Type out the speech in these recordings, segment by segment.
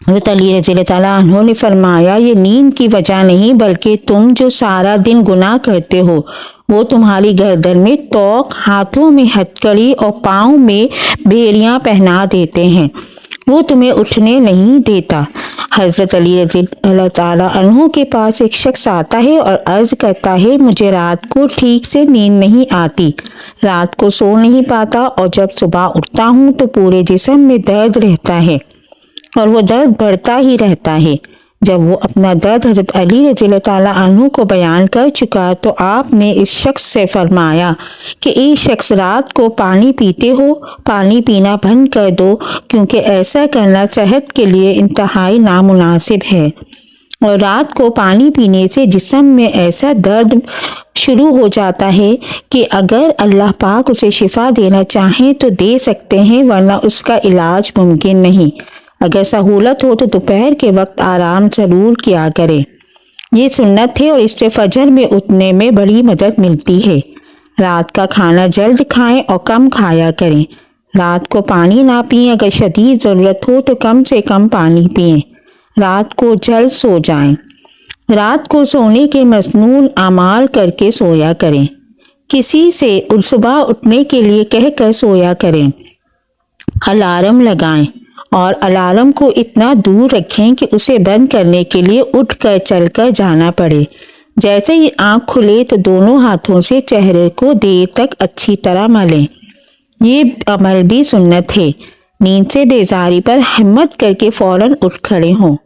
حضرت علی رضی اللہ تعالیٰ عنہ نے فرمایا یہ نیند کی وجہ نہیں بلکہ تم جو سارا دن گناہ کرتے ہو وہ تمہاری گردن میں توق، ہاتھوں میں ہتھکڑی اور پاؤں میں بیڑیاں پہنا دیتے ہیں، وہ تمہیں اٹھنے نہیں دیتا۔ حضرت علی رضی اللہ تعالیٰ عنہ کے پاس ایک شخص آتا ہے اور عرض کرتا ہے مجھے رات کو ٹھیک سے نیند نہیں آتی، رات کو سو نہیں پاتا اور جب صبح اٹھتا ہوں تو پورے جسم میں درد رہتا ہے اور وہ درد بڑھتا ہی رہتا ہے۔ جب وہ اپنا درد حضرت علی رضی اللہ تعالیٰ عنہ کو بیان کر چکا تو آپ نے اس شخص سے فرمایا کہ اے شخص رات کو پانی پیتے ہو، پانی پینا بند کر دو کیونکہ ایسا کرنا صحت کے لیے انتہائی نامناسب ہے، اور رات کو پانی پینے سے جسم میں ایسا درد شروع ہو جاتا ہے کہ اگر اللہ پاک اسے شفا دینا چاہیں تو دے سکتے ہیں ورنہ اس کا علاج ممکن نہیں۔ اگر سہولت ہو تو دوپہر کے وقت آرام ضرور کیا کرے، یہ سنت ہے اور اس سے فجر میں اٹھنے میں بڑی مدد ملتی ہے۔ رات کا کھانا جلد کھائیں اور کم کھایا کریں۔ رات کو پانی نہ پئیں، اگر شدید ضرورت ہو تو کم سے کم پانی پئیں۔ رات کو جلد سو جائیں۔ رات کو سونے کے مسنون اعمال کر کے سویا کریں، کسی سے صبح اٹھنے کے لیے کہہ کر سویا کریں۔ الارم لگائیں اور الارم کو اتنا دور رکھیں کہ اسے بند کرنے کے لیے اٹھ کر چل کر جانا پڑے۔ جیسے ہی آنکھ کھلے تو دونوں ہاتھوں سے چہرے کو دیر تک اچھی طرح ملیں، یہ عمل بھی سنت ہے۔ نیند سے بیزاری پر ہمت کر کے فوراً اٹھ کھڑے ہوں۔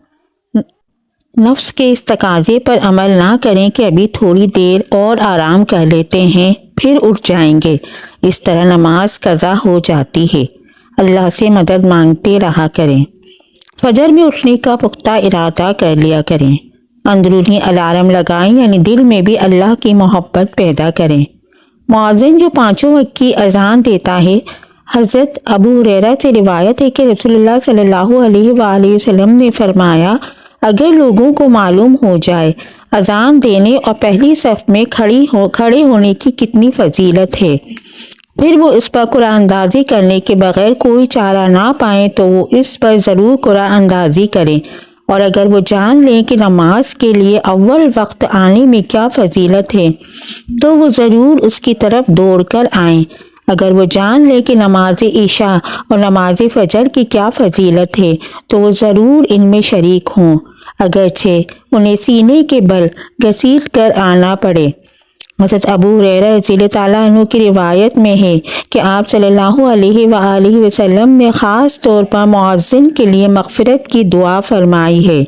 نفس کے اس تقاضے پر عمل نہ کریں کہ ابھی تھوڑی دیر اور آرام کر لیتے ہیں پھر اٹھ جائیں گے، اس طرح نماز قضا ہو جاتی ہے۔ اللہ سے مدد مانگتے رہا کریں۔ فجر میں اٹھنے کا پختہ ارادہ کر لیا کریں۔ اندرونی الارم لگائیں، یعنی دل میں بھی اللہ کی محبت پیدا کریں۔ مؤذن جو 5 وقت کی اذان دیتا ہے، حضرت ابو ہریرہ سے روایت ہے کہ رسول اللہ صلی اللہ علیہ وآلہ وسلم نے فرمایا اگر لوگوں کو معلوم ہو جائے اذان دینے اور پہلی صف میں کھڑے ہونے کی کتنی فضیلت ہے، پھر وہ اس پر قرآن اندازی کرنے کے بغیر کوئی چارہ نہ پائیں تو وہ اس پر ضرور قرآن اندازی کریں، اور اگر وہ جان لیں کہ نماز کے لیے اول وقت آنے میں کیا فضیلت ہے تو وہ ضرور اس کی طرف دوڑ کر آئیں۔ اگر وہ جان لیں کہ نماز عشاء اور نماز فجر کی کیا فضیلت ہے تو وہ ضرور ان میں شریک ہوں، اگرچہ انہیں سینے کے بل گھسیٹ کر آنا پڑے۔ حضرت ابو ہریرہ رضی اللہ تعالیٰ عنہ کی روایت میں ہے کہ آپ صلی اللہ علیہ وآلہ وسلم نے خاص طور پر مؤذن کے لیے مغفرت کی دعا فرمائی ہے۔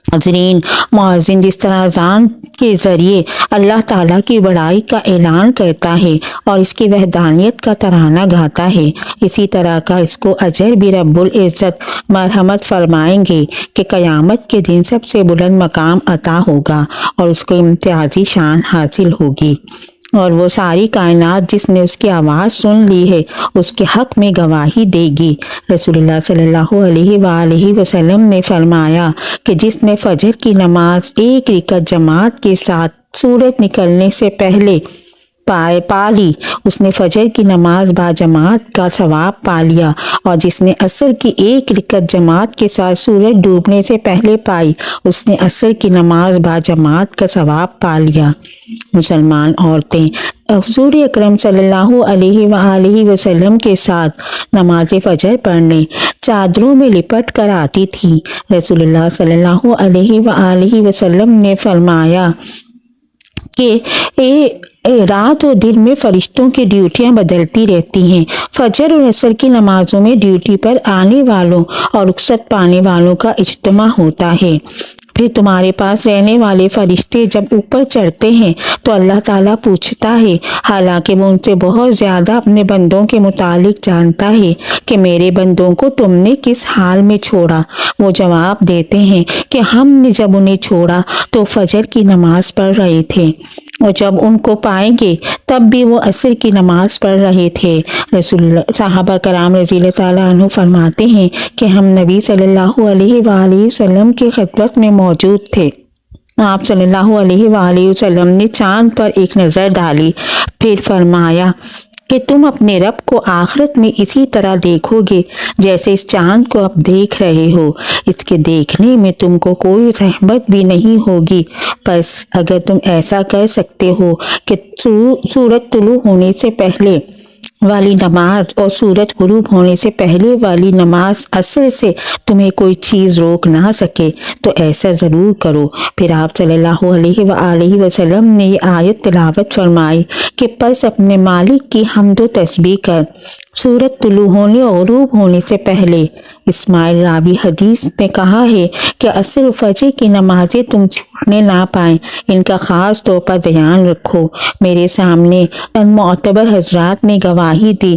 حضرین، مؤذن جس طرح اذان کے ذریعے اللہ تعالیٰ کی بڑائی کا اعلان کرتا ہے اور اس کی وحدانیت کا ترانہ گاتا ہے، اسی طرح کا اس کو اجر بھی رب العزت مرحمت فرمائیں گے کہ قیامت کے دن سب سے بلند مقام عطا ہوگا اور اس کو امتیازی شان حاصل ہوگی، اور وہ ساری کائنات جس نے اس کی آواز سن لی ہے اس کے حق میں گواہی دے گی۔ رسول اللہ صلی اللہ علیہ وآلہ وسلم نے فرمایا کہ جس نے فجر کی نماز 1 رکعت جماعت کے ساتھ سورج نکلنے سے پہلے پا لی، اس نے فجر کی نماز با جماعت کا ثواب پا لیا، اور جس نے عصر کی 1 رکعت جماعت کے ساتھ سورج ڈوبنے سے پہلے پائی اس نے عصر کی نماز با جماعت کا ثواب پا لیا۔ مسلمان عورتیں حضور اکرم صلی اللہ علیہ وآلہ وسلم کے ساتھ نماز فجر پڑھنے چادروں میں لپٹ کر آتی تھی۔ رسول اللہ صلی اللہ علیہ وآلہ وسلم نے فرمایا کہ رات و دن میں فرشتوں کی ڈیوٹیاں بدلتی رہتی ہیں، فجر اور عصر کی نمازوں میں ڈیوٹی پر آنے والوں اور رخصت پانے والوں کا اجتماع ہوتا ہے۔ پھر تمہارے پاس رہنے والے فرشتے جب اوپر چڑھتے ہیں تو اللہ تعالیٰ پوچھتا ہے، حالانکہ وہ ان سے بہت زیادہ اپنے بندوں کے متعلق جانتا ہے، کہ میرے بندوں کو تم نے کس حال میں چھوڑا؟ وہ جواب دیتے ہیں کہ ہم نے جب انہیں چھوڑا تو فجر کی نماز پڑھ رہے تھے، اور جب ان کو پائیں گے تب بھی وہ عصر کی نماز پڑھ رہے تھے۔ صحابہ کرام رضی اللہ تعالیٰ عنہ فرماتے ہیں کہ ہم نبی صلی اللہ علیہ وآلہ وسلم کی خدمت میں موجود تھے۔ آپ صلی اللہ علیہ وآلہ وسلم نے چاند پر ایک نظر ڈالی، پھر فرمایا کہ تم اپنے رب کو آخرت میں اسی طرح دیکھو گے جیسے اس چاند کو اب دیکھ رہے ہو۔ اس کے دیکھنے میں تم کو کوئی زحمت بھی نہیں ہوگی۔ بس اگر تم ایسا کر سکتے ہو کہ سورج طلوع ہونے سے پہلے والی نماز اور سورج غروب ہونے سے پہلے والی نماز عصر سے تمہیں کوئی چیز روک نہ سکے تو ایسا ضرور کرو۔ پھر آپ صلی اللہ علیہ وآلہ وسلم نے یہ آیت تلاوت فرمائی کہ پس اپنے مالک کی حمد و تسبیح کر سورج طلوع ہونے اور غروب ہونے سے پہلے۔ اسماعیل راوی حدیث میں کہا ہے کہ عصر و فجر کی نمازیں تم چھوٹنے نہ پائیں، ان کا خاص طور پر دھیان رکھو۔ میرے سامنے چند معتبر حضرات نے گواہی دی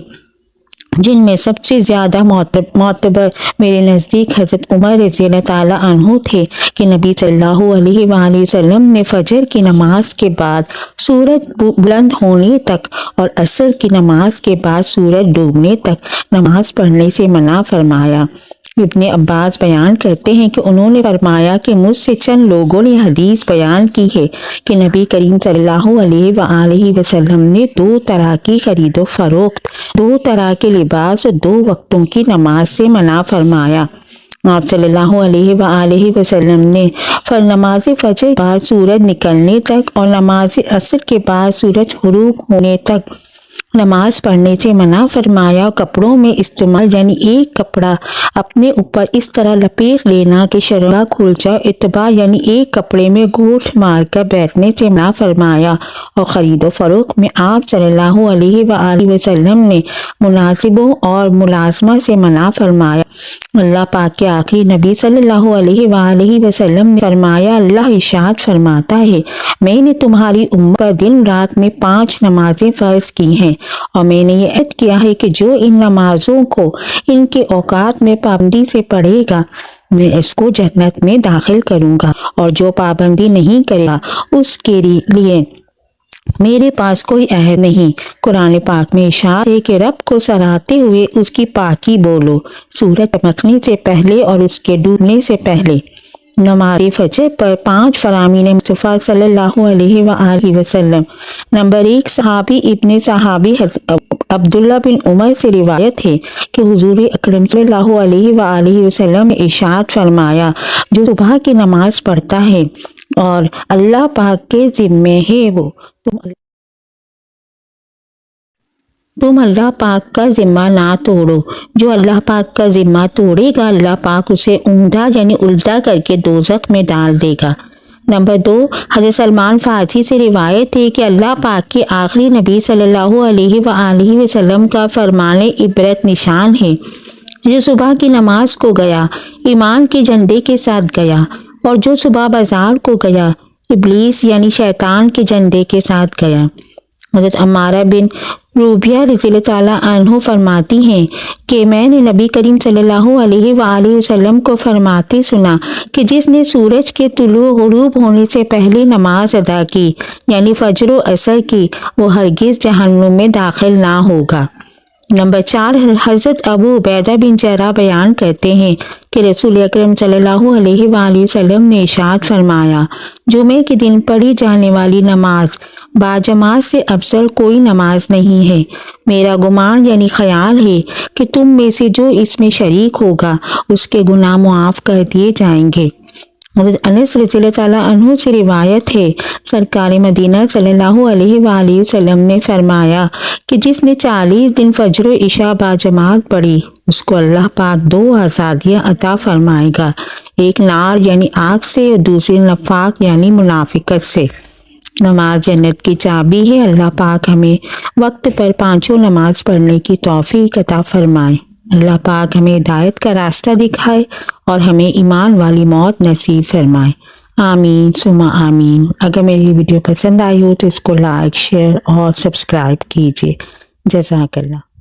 جن میں سب سے زیادہ معتبر میرے نزدیک حضرت عمر رضی اللہ تعالیٰ عنہ تھے کہ نبی صلی اللہ علیہ وآلہ وسلم نے فجر کی نماز کے بعد سورج بلند ہونے تک اور عصر کی نماز کے بعد سورج ڈوبنے تک نماز پڑھنے سے منع فرمایا۔ ابن عباس بیان کرتے ہیں کہ انہوں نے فرمایا کہ مجھ سے چند لوگوں نے حدیث بیان کی ہے کہ نبی کریم صلی اللہ علیہ وآلہ وسلم نے 2 طرح کی خرید و فروخت، 2 طرح کے لباس اور 2 وقتوں کی نماز سے منع فرمایا۔ آپ صلی اللہ علیہ وآلہ وسلم نے نماز فجر کے بعد سورج نکلنے تک اور نماز عصر کے بعد سورج غروب ہونے تک نماز پڑھنے سے منع فرمایا۔ کپڑوں میں استعمال یعنی ایک کپڑا اپنے اوپر اس طرح لپیٹ لینا کہ شرمگاہ کھل جائے، اتباع یعنی ایک کپڑے میں گوٹھ مار کر بیٹھنے سے منع فرمایا، اور خرید و فروخت میں آپ صلی اللہ علیہ وآلہ وسلم نے ملازموں اور ملازمہ سے منع فرمایا۔ اللہ پاک کے آخری نبی صلی اللہ علیہ وآلہ وسلم نے فرمایا، اللہ ارشاد فرماتا ہے، میں نے تمہاری امت پر دن رات میں 5 نمازیں فرض کی ہیں، اور میں نے یہ عہد کیا ہے کہ جو ان نمازوں کو ان کے اوقات میں پابندی سے پڑھے گا میں اس کو جنت میں داخل کروں گا، اور جو پابندی نہیں کرے گا اس کے لیے میرے پاس کوئی عہد نہیں۔ قرآن پاک میں ارشاد ہے کہ رب کو سراہتے ہوئے اس کی پاکی بولو، سورج چمکنے سے پہلے اور اس کے ڈوبنے سے پہلے۔ نماز فجر پر 5 فرامین مصطفیٰ صلی اللہ علیہ وآلہ وسلم۔ نمبر 1، صحابی ابن صحابی عبداللہ بن عمر سے روایت ہے کہ حضور اکرم صلی اللہ علیہ وآلہ وسلم نے ارشاد فرمایا، جو صبح کی نماز پڑھتا ہے اور اللہ پاک کے ذمے ہے وہ تم اللہ پاک کا ذمہ نہ توڑو، جو اللہ پاک کا ذمہ توڑے گا اللہ پاک اسے اوندا یعنی الٹا کر کے دوزخ میں ڈال دے گا۔ نمبر 2، حضرت سلمان فارسی سے روایت ہے کہ اللہ پاک کے آخری نبی صلی اللہ علیہ وآلہ وسلم کا فرمان عبرت نشان ہے، جو صبح کی نماز کو گیا ایمان کے جھنڈے کے ساتھ گیا، اور جو صبح بازار کو گیا ابلیس یعنی شیطان کے جھنڈے کے ساتھ گیا۔ حضرت عمارہ بن روبیہ رضی اللہ تعالیٰ عنہ فرماتی ہیں کہ میں نے نبی کریم صلی اللہ علیہ وآلہ وسلم کو فرماتے سنا کہ جس نے سورج کے طلوع غروب ہونے سے پہلے نماز ادا کی یعنی فجر و عصر کی، وہ ہرگز جہنم میں داخل نہ ہوگا۔ نمبر 4، حضرت ابو عبیدہ بن جراح بیان کرتے ہیں کہ رسول اکرم صلی اللہ علیہ وآلہ وسلم نے ارشاد فرمایا، جمعے کے دن پڑھی جانے والی نماز باجماعت سے افضل کوئی نماز نہیں ہے۔ میرا گمان یعنی خیال ہے کہ تم میں سے جو اس میں شریک ہوگا اس کے گناہ معاف کر دیے جائیں گے۔ حضرت انس رضی اللہ تعالیٰ عنہ سے روایت ہے، سرکار مدینہ صلی اللہ علیہ وآلہ وسلم نے فرمایا کہ جس نے 40 دن فجر و عشاء باجماعت پڑھی اس کو اللہ پاک 2 آزادیاں عطا فرمائے گا، ایک نار یعنی آگ سے اور دوسری نفاق یعنی منافقت سے۔ نماز جنت کی چابی ہے۔ اللہ پاک ہمیں وقت پر 5 نماز پڑھنے کی توفیق عطا فرمائے۔ اللہ پاک ہمیں ہدایت کا راستہ دکھائے اور ہمیں ایمان والی موت نصیب فرمائے۔ آمین ثم آمین۔ اگر میری ویڈیو پسند آئی ہو تو اس کو لائک، شیئر اور سبسکرائب کیجیے۔ جزاک اللہ۔